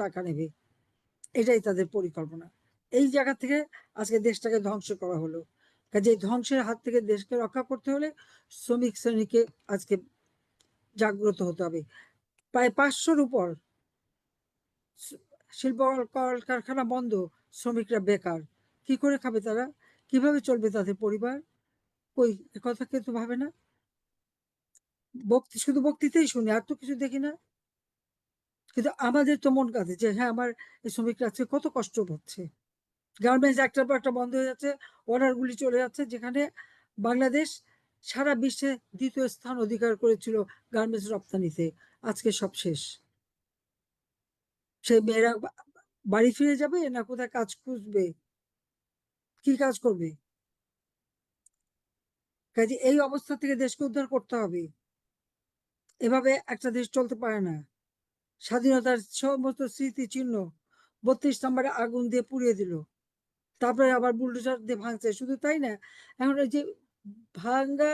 টাকা নেবে, এটাই তাদের পরিকল্পনা। এই জায়গা থেকে আজকে দেশটাকে ধ্বংস করা হলো। কাজে ধ্বংসের হাত থেকে দেশকে রক্ষা করতে হলে শ্রমিক শ্রেণীকে আজকে জাগ্রত হতে হবে। প্রায় 500-র উপর শিল্প কলকারখানা বন্ধ, শ্রমিকরা বেকার, কি করে খাবে তারা, কিভাবে চলবে তাদের পরিবার? কই কথা কেউ তো ভাবে না। শুধু বক্তৃতাই শুনি, আর তো কিছু দেখি না। কিন্তু আমাদের তো মন কাঁদে যে হ্যাঁ, আমার এই শ্রমিকরা আজকে কত কষ্ট পাচ্ছে। গার্মেন্টস একটার পর একটা বন্ধ হয়ে যাচ্ছে, অর্ডারগুলি চলে যাচ্ছে, যেখানে বাংলাদেশ সারা বিশ্বে 2য় স্থান অধিকার করেছিল গার্মেন্টস রপ্তানিতে, আজকে সব শেষ। সেই মেয়েরা বাড়ি ফিরে যাবে না কোথায় কাজ খুঁজবে, কি কাজ করবে? কাজে এই অবস্থা থেকে দেশকে উদ্ধার করতে হবে। এভাবে একটা দেশ চলতে পারে না। স্বাধীনতার সমস্ত স্মৃতি চিহ্ন 32 নম্বরে আগুন দিয়ে পুড়িয়ে দিল, তারপরে আবার বুলডোজার দিয়ে ভাঙছে। শুধু তাই না, এখন এই যে ভাঙ্গা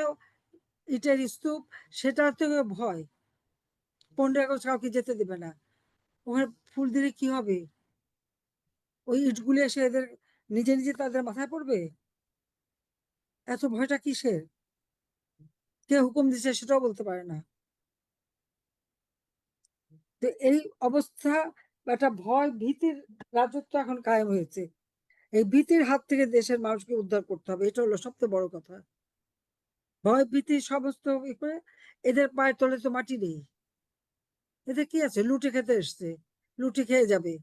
ইটের স্তূপ, সেটার থেকে ভয় 15 আগস্ট কাউকে যেতে দেবে না। ওখানে ফুল দিলে কি হবে? ওই ইটগুলি এসে এদের নিজে নিজে তাদের মাথায় পড়বে? এত ভয়টা কিসের? কে হুকুম দিচ্ছে সেটাও বলতে পারে না। তো এই অবস্থা, একটা ভয় ভীতির রাজত্ব এখন কায়েম হয়েছে। এই ভীতির হাত থেকে দেশের মানুষকে উদ্ধার করতে হবে, এটা হলো সবচেয়ে বড় কথা। ভয় ভীতি সমস্ত করে এদের পায়ের তলে তো মাটি নেই। এদের কি আছে? লুটে খেতে এসছে, লুটে খেয়ে যাবে।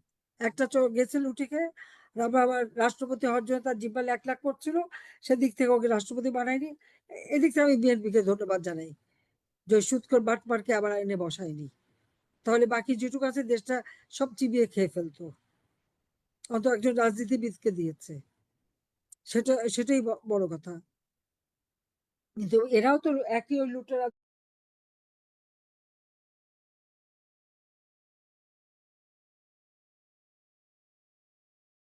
একটা গেছে লুটে খেয়ে, আবার রাষ্ট্রপতি হওয়ার জন্য তার জিব্বালে 1 লাখ করছিল, সেদিক থেকে ওকে রাষ্ট্রপতি বানায়নি। এদিক থেকে আমি বিএনপিকে ধন্যবাদ জানাই যে সুৎখোর বাটপারকে আবার এনে বসায়নি, তাহলে বাকি যেটুকু আছে দেশটা সব চিবিয়ে খেয়ে ফেলতো। অত একজন রাজনীতিবিদকে দিয়েছে, সেটাই বড় কথা। কিন্তু এরাও তো একই ওই লুটেরা।